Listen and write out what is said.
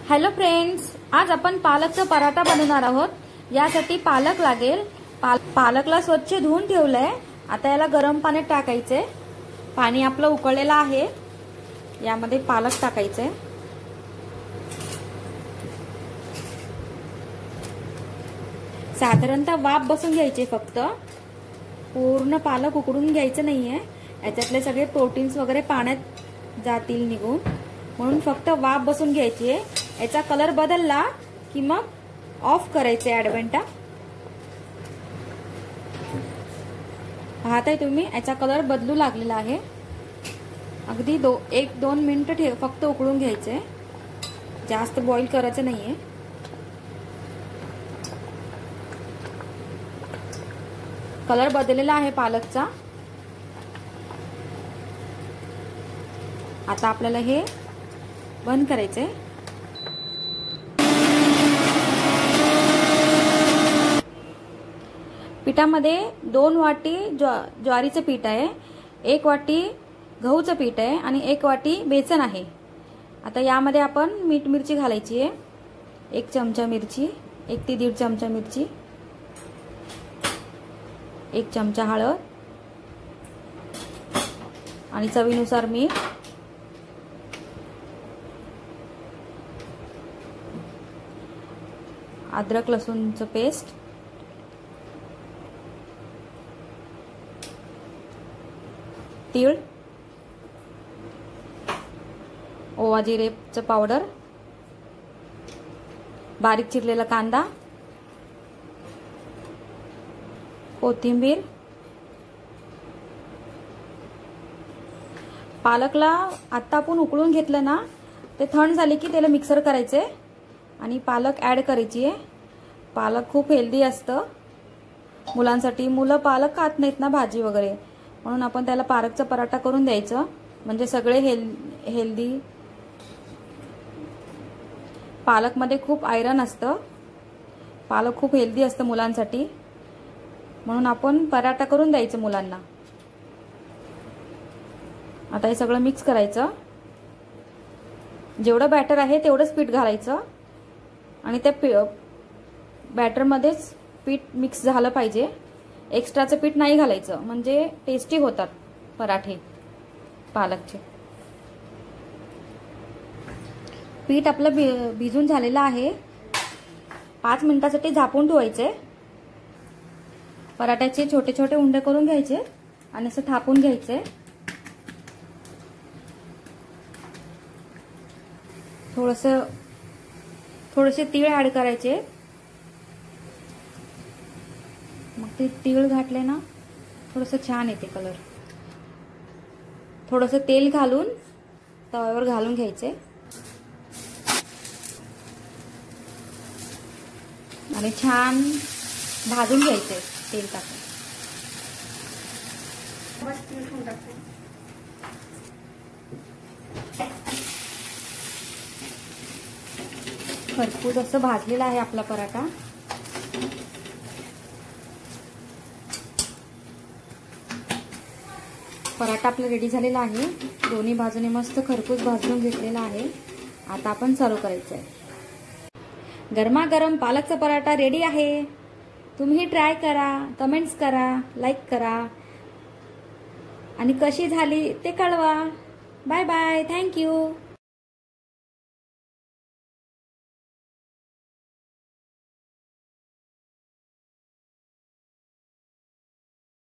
Hello friends, आज आपण पालकचा पराठा बनवणार आहोत। यासाठी पालक लागेल। पालकला स्वच्छ धुवून ठेवलंय। आता याला गरम पाण्यात टाकायचे। पाणी आपलं उकळलेलं आहे। यामध्ये पालक टाकायचे। साधारणतः वाफ बसून घ्यायचे, फक्त पूर्ण पालक उकडून घ्यायचं नाहीये। याच्यातले सगळे प्रोटीन्स वगैरे पाण्यात जातील निघून, म्हणून फक्त वाफ बसून घ्यायची आहे। याचा कलर बदलला की मग ऑफ करायचे ॲडव्हेंटा। पाहताय तुम्ही, याचा कलर बदलू लागलेला आहे। अगदी 1-2 मिनिटं फक्त उकळून घ्यायचे, जास्त बॉईल करायचं नाहीये। कलर बदललेला आहे पालकचा। आता आपल्याला हे बंद करायचंय। पिठामध्ये 2 वाटी ज्वारीचं पीठ आहे, 1 वाटी गहूचं पीठ आहे आणि 1 वाटी बेसन आहे। आता यामध्ये आपण मीठ मिरची घालायची आहे। 1 चमचा मिरची, 1 ते 1.5 चमचा मिरची, 1 चमचा हळद आणि चवीनुसार मीठ। अद्रक लसूणचं पेस्ट, तीळ, ओवा जिरेचं पावडर, बारीक चिरलेला कांदा, कोथिंबीर। पालकला आता आपण उकळून घेतलं ना, ते थंड झाले की त्याला मिक्सर करायचे आणि पालक ॲड करायची आहे। पालक खूप हेल्दी असतं मुलांसाठी। मुलं पालक खात नाहीत ना भाजी वगैरे, म्हणून आपण त्याला पालकचा पराठा करून द्यायचं, म्हणजे सगळे हेल्दी। पालकमध्ये खूप आयरन असतं। पालक खूप हेल्दी असतं मुलांसाठी, म्हणून आपण पराठा करून द्यायचं मुलांना। आता हे सगळं मिक्स करायचं। जेवढं बॅटर आहे तेवढंच पीठ घालायचं आणि त्या बॅटरमध्येच पीठ मिक्स झालं पाहिजे। एक्स्ट्राचं पीठ नाही घालायचं, म्हणजे टेस्टी होतात पराठे पालकचे। पीठ आपलं भिजून झालेलं आहे। 5 मिनिटांसाठी झाकून ठेवायचे। पराठ्याचे छोटे छोटे उंडे करून घ्यायचे आणि असं थापून घ्यायचे। थोडेसे तीळ ऍड करायचे। मग ते तीळ घातले ना, थोडंसं छान येते कलर। थोडंसं तेल घालून तव्यावर घालून घ्यायचे आणि छान भाजून घ्यायचे तेल टाकून। खरपूस असं भाजलेला आहे आपला पराठा। पराठा आपला रेडी झालेला आहे। दोन्ही बाजूने मस्त खरपूस भाजून घेतलेला आहे। आता आपण सर्व करायचं आहे। गरमागरम पालकचा पराठा रेडी आहे। तुम्ही ट्राय करा, कमेंट्स करा, लाईक करा आणि कशी झाली ते कळवा। Bye bye, thank you.